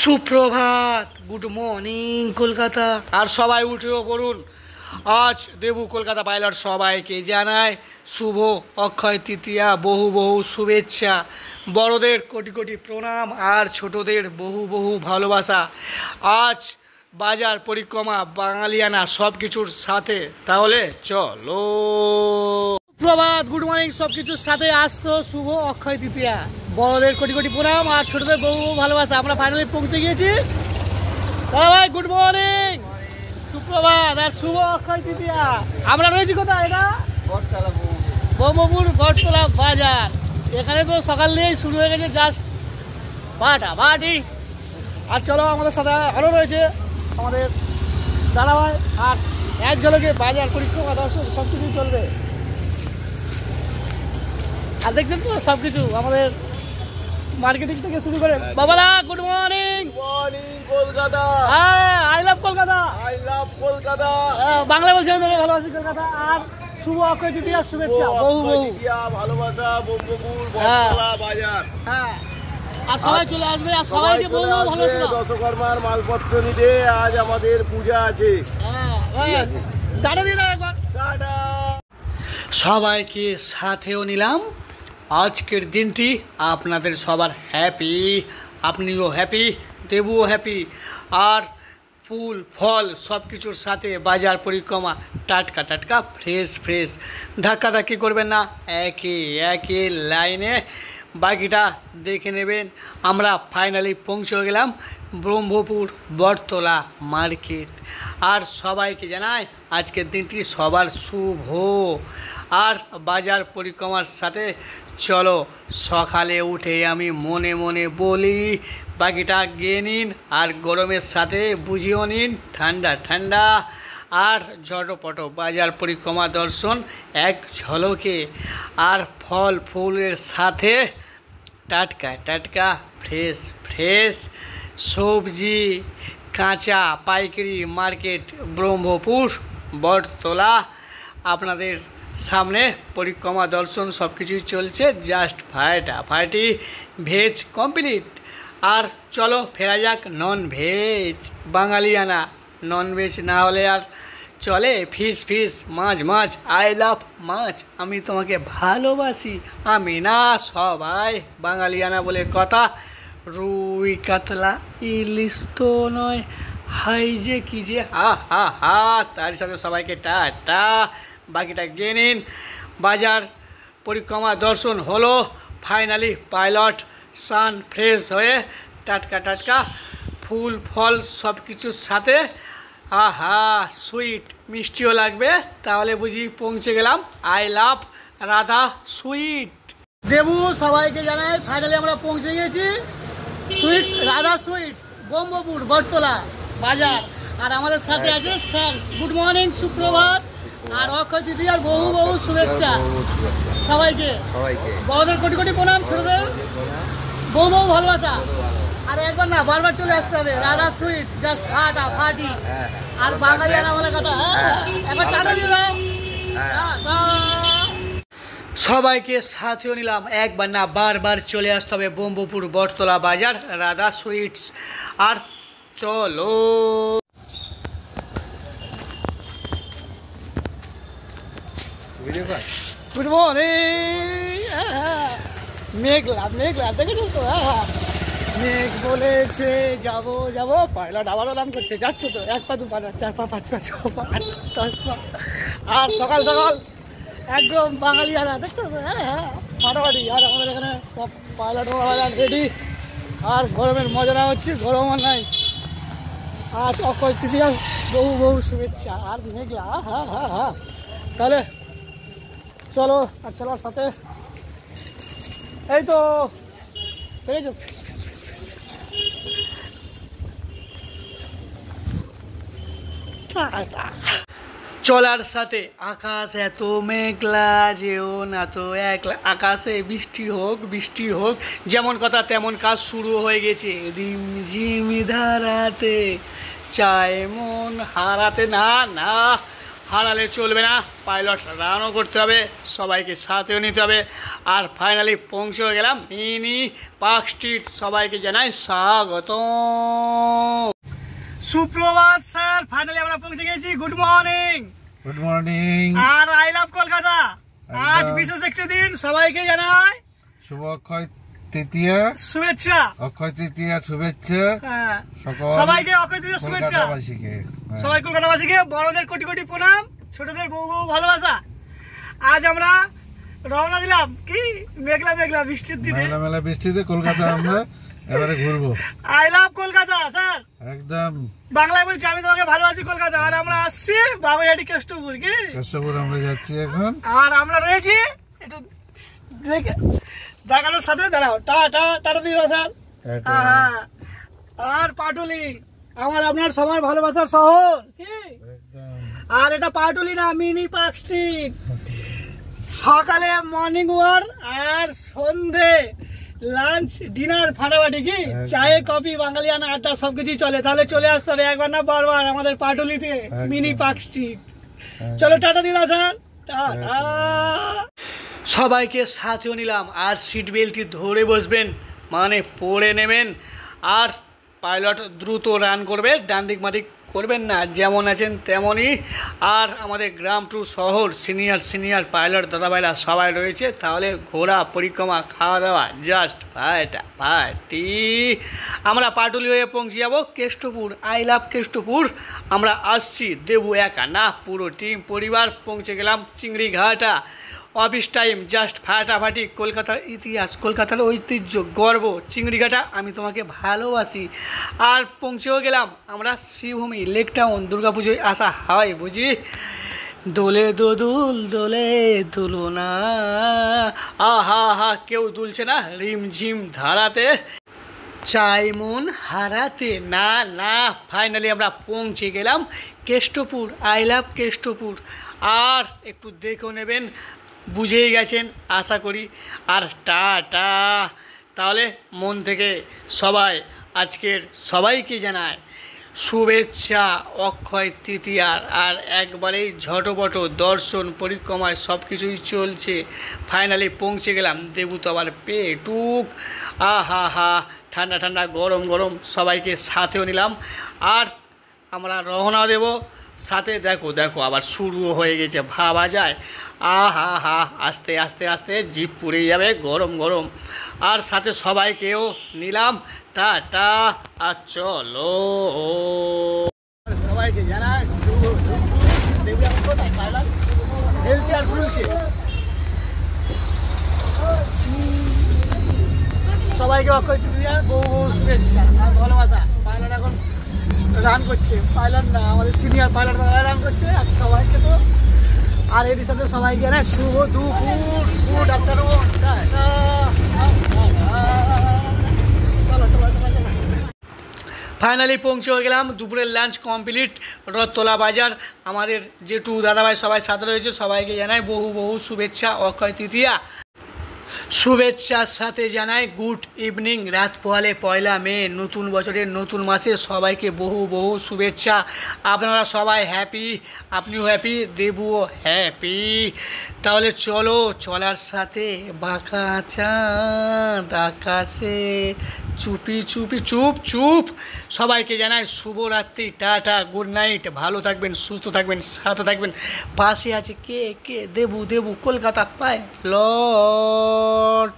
সুপ্রভাত, good morning Kolkata. আর সবাই উঠেও পড়ুন, আজ দেবু কলকাতা পাইলট সবাইকে জানায় শুভ অক্ষয় তৃতীয়া, বহু বহু শুভেচ্ছা। বড়দের কোটি কোটি প্রণাম আর ছোটদের বহু বহু ভালোবাসা। আজ বাজার পরিক্রমা বাঙালিয়ানা সব কিছুর সাথে, তাহলে চলো। সুপ্রভাত, গুড মর্নিং সব কিছুর সাথে। আসতো শুভ অক্ষয় তৃতীয়া, বড়দের কোটি কোটি প্রণাম আর ছোটদের বহু বহু ভালোবাসা। আমরা ফাইনালি পৌঁছে গিয়েছি। ভাই গুড মর্নিং, সুপ্রভাত আর শুভ অক্ষয় তৃতীয়া। আমরা রয়েছি কোথায়? এটা ব্রহ্মপুর বটতলা বাজার। এখানে তো সকাল দিয়েই শুরু হয়ে গেছে জাস্ট বাটি। আর চলো, আমাদের সাথে আরও রয়েছে আমাদের দাদাভাই। আর এক ঝলকে বাজার পরিক্রমা দর্শক সব কিছুই চলবে। আর দেখছেন তো সব কিছু আমাদের মার্কেটিং থেকে শুরু করে। বাবাদা গুড মর্নিং। কলকাতা, হ্যাঁ, I love Kolkata. I love Kolkata. Bangla বলছি, আমি ভালোবাসি কলকাতা। আর শুভ অক্ষয় তৃতীয়ার শুভেচ্ছা, বহু বহু ভালোবাসা। ব্রহ্মপুর বটতলা বাজার। হ্যাঁ, আর সবাই চলে আসবে। আর সবাইকে বহু বহু ভালোবাসা। দশকর্মার মালপত্র নিতে আজ আমাদের পূজা আছে। হ্যাঁ, টাটা দিয়ে দাও একবার। টাটা। সবাইকে সাথেও নিলাম। আজকের দিনটি আপনাদের সবার হ্যাপি, আপনিও হ্যাপি, দেবুও হ্যাপি। আর ফুল ফল সব কিছুর সাথে বাজার পরিক্রমা টাটকা টাটকা, ফ্রেশ ফ্রেশ। ধাক্কাধাক্কি করবেন না, একে একে লাইনে বাকিটা দেখে নেবেন। আমরা ফাইনালি পৌঁছে গেলাম ব্রহ্মপুর বটতলা মার্কেট। আর সবাইকে জানাই আজকের দিনটি সবার শুভ। আর বাজার পরিক্রমার সাথে চলো, সকালে উঠে আমি মনে মনে বলি, বাকিটা গিয়ে নিন। আর গরমের সাথে বুঝিও নিন ঠান্ডা ঠান্ডা। আর ঝটপট বাজার পরিক্রমা দর্শন এক ঝলকে। আর ফল ফুলের সাথে টাটকা টাটকা, ফ্রেশ ফ্রেশ সবজি, কাঁচা পাইকারি মার্কেট ব্রহ্মপুর বটতলা। আপনাদের সামনে পরিক্রমা দর্শন সব কিছুই চলছে জাস্ট ফাটাফাটি, ভেজ কমপ্লিট। আর চলো ফেরা যাক নন ভেজ বাঙালিয়ানা। নন ভেজ না হলে আর চলে? Fish much. আই লাভ মাছ, আমি তোমাকে ভালোবাসি। আমি না, সবাই বাঙালিয়ানা বলে কথা। রুই কাতলা ইলিশ তো নয়, হাই যে কি যে হা। তার সাথে সবাইকে টাটা, বাকিটা গিয়ে নিন। বাজার পরিক্রমা দর্শন হলো ফাইনালি। পাইলট সান ফ্রেশ হয়ে টাটকা টাটকা ফুল ফল সব কিছুর সাথে সুইট মিষ্টিও লাগবে, তাহলে বুঝি পৌঁছে গেলাম। I love Radha sweet. Debu সবাইকে জানাই ফাইনালি আমরা পৌঁছে গিয়েছি সুইটস, রাধা সুইটস, ব্রহ্মপুর বটতলা বাজার। আর আমাদের সাথে আছে স্যার। গুড মর্নিং, সুপ্রভাত আর অক্ষয় তৃতীয়ার বহু বহু শুভেচ্ছা সবাইকে। বড়দের কোটি কোটি প্রণাম, ছোটদের বহু বহু ভালোবাসা। আর একবার না, বারবার চলে আসতে হবে। রাধা সুইটস, জাস্ট ফাটাফাটি। আর বাঙালিয়ানা বলে কথা। একবার টাটা দিয়ে দাও। সবাইকে সাথেও নিলাম। একবার না, বারবার চলে আসতে হবে ব্রহ্মপুর বটতলা বাজার, রাধা সুইটস। আর চলো। Good morning. মেঘলা দেখেছো তো? মেঘ বলেছে যাবো। পাইলট আবারও নাম করছে। যাচ্ছ তো? 1 পা 2 পা 4 পা 5 পা 6 পা 8 10 পা। আর সকাল একদম বাঙালিয়ানা, দেখছো তো? ফাটাফাটি। আর আমাদের এখানে সব পাইলট রেডি। আর গরমের মজা নেওয়া হচ্ছে, গরম আর নাই। আজ অক্ষয় তৃতীয়ার বহু বহু শুভেচ্ছা। আর মেঘলা তাহলে চলো। আর চলার সাথে এই তো দেখেছো, চলার সাথে আকাশ এত মেঘলা যেও না তো একলা। আকাশে বৃষ্টি হোক, যেমন কথা তেমন কাজ শুরু হয়ে গেছে। রিমঝিম ধারাতে চায় মন হারাতে। না হারালে চলবে না, পাইলট রানও করতে হবে, সবাইকে সাথেও নিতে হবে। আর ফাইনালি পৌঁছে গেলাম মিনি পার্ক স্ট্রিট। সবাইকে জানাই স্বাগত। সুপ্রভাত স্যার, ফাইনালি আমরা পৌঁছে গেছি। Good morning. Good morning. আর আই লাভ কলকাতা। আজ বিশেষ একটি দিন, সবাইকে জানাই শুভ অক্ষয় তৃতীয়া শুভেচ্ছা। অক্ষয় তৃতীয়া শুভেচ্ছা হ্যাঁ, সকল সবাইকে অক্ষয় তৃতীয়া শুভেচ্ছা। কলকাতাবাসীকে সবাই কলকাতাবাসীকে বড়দের কোটি কোটি প্রণাম, ছোটদের বহু বহু ভালোবাসা। আজ আমরা রওনা দিলাম কি মেঘলা মেঘলা বৃষ্টির দিনে, মেলা মেলা বৃষ্টিতে কলকাতা আমরা এবারে ঘুরবো। আই লাভ কলকাতা স্যার, একদম বাংলায় বলছি আমি তোমাকে ভালোবাসি কলকাতা। আর আমরা আসছি বাবুইহাটি কেষ্টপুর কি, কষ্টপুর আমরা যাচ্ছি এখন। আর আমরা রয়েছি একটু দেখে দেখানোর সাথে। দাঁড়াও, টাটা টাটা দিও স্যার। টাটা। হ্যাঁ, আর পাটুলি আমার আপনার সবার ভালোবাসার শহর কি। একদম। আর এটা পাটুলি না, মিনি পার্ক স্ট্রিট। সকালে মর্নিং ওয়াক আর সন্ধে লাঞ্চ ডিনার ফাটাফাটি কি, চায়ে কফি বাঙালিয়ানা আড্ডা সবকিছুই চলে। তাহলে চলে আসতে হবে একবার না বারবার আমাদের পাটুলিতে মিনি পার্ক স্ট্রিট। চলো টাটা দিদা স্যার, টাটা। সবাইকে সাথেও নিলাম। আর সিট বেল্টটি ধরে বসবেন, মানে পরে নেবেন। আর পাইলট দ্রুত রান করবে, ডান দিক বাদিক করবেন না, যেমন আছেন তেমনই। আর আমাদের গ্রাম টু শহর সিনিয়র পাইলট দাদাভাইরা সবাই রয়েছে। তাহলে ঘোরা পরিক্রমা খাওয়া দাওয়া জাস্ট পার্টি। আমরা পাটুলি হয়ে পৌঁছে যাবো কেষ্টপুর। I love Keshtopur. আমরা আসছি দেবু একা না, পুরো টিম পরিবার। পৌঁছে গেলাম চিংড়িঘাটা। অফিস টাইম জাস্ট ফাটাফাটি। কলকাতার ইতিহাস, কলকাতার ঐতিহ্য, গর্ব চিংড়িঘাটা, আমি তোমাকে ভালোবাসি। আর পৌঁছেও গেলাম আমরা শ্রীভূমি লেক টাউন। দুর্গাপুজোয় আসা হয় বুঝি। দোলে দোদুল দোলে দুলো না, আহা হা, কেউ দুলছে না রিমঝিম ধারাতে, চাই মন হারাতে না না। ফাইনালি আমরা পৌঁছে গেলাম কেষ্টপুর। I love Keshtopur. আর একটু দেখেও নেবেন, বুঝেই গেছেন আশা করি। আর টাটা। তাহলে মন থেকে সবাই আজকের সবাইকে জানায় শুভেচ্ছা অক্ষয় তৃতীয়ার। আর একবারেই ঝটপট দর্শন পরিক্রমায় সব কিছুই চলছে। ফাইনালি পৌঁছে গেলাম দেবুত আবার পেটুক। আহা হা, ঠান্ডা ঠান্ডা গরম গরম, সবাইকে সাথেও নিলাম। আর আমরা রওনা দেব। সাথে দেখো দেখো আবার শুরু হয়ে গেছে, ভাবা যায়। আহা হা, আস্তে আস্তে আস্তে জিপ পুড়ে যাবে, গরম গরম। আর সাথে সবাইকেও নিলাম। টাটা। আর চলো সবাইকে জানাই শুভ দুপুর। খেলছে আর ফুলছে। সবাইকে অক্ষয় তৃতীয়ার বহু বহু শুভেচ্ছা আর ভালোবাসা। পাইলট এখন রান করছে, পাইলট না আমাদের সিনিয়র পাইলট রান করছে। আর সবাইকে তো, আর এর সাথে সবাইকে না শুভ দুপুর, গুড আফটারনুন। চলো চলো চলো। ফাইনালি পৌঁছে গেলাম, দুপুরের লাঞ্চ কমপ্লিট। রথতলা বাজার। আমাদের জেঠু দাদাভাই সবাই সাথে রয়েছে, সবাইকে জানাই বহু বহু শুভেচ্ছা অক্ষয় তৃতীয়া। শুভেচ্ছার সাথে জানাই গুড ইভিনিং। রাত পোহালে পয়লা মে, নতুন বছরের নতুন মাসে সবাইকে বহু বহু শুভেচ্ছা। আপনারা সবাই হ্যাপি, আপনিও হ্যাপি, দেবুও হ্যাপি। তাহলে চলো, চলার সাথে বাঁকা চাঁদ আকাশে চুপি চুপি চুপ চুপ। সবাইকে জানাই শুভরাত্রি, টাটা, গুড নাইট। ভালো থাকবেন, সুস্থ থাকবেন, সাথে থাকবেন। পাশে আছে কে কে, দেবু দেবু কলকাতা পাইলট।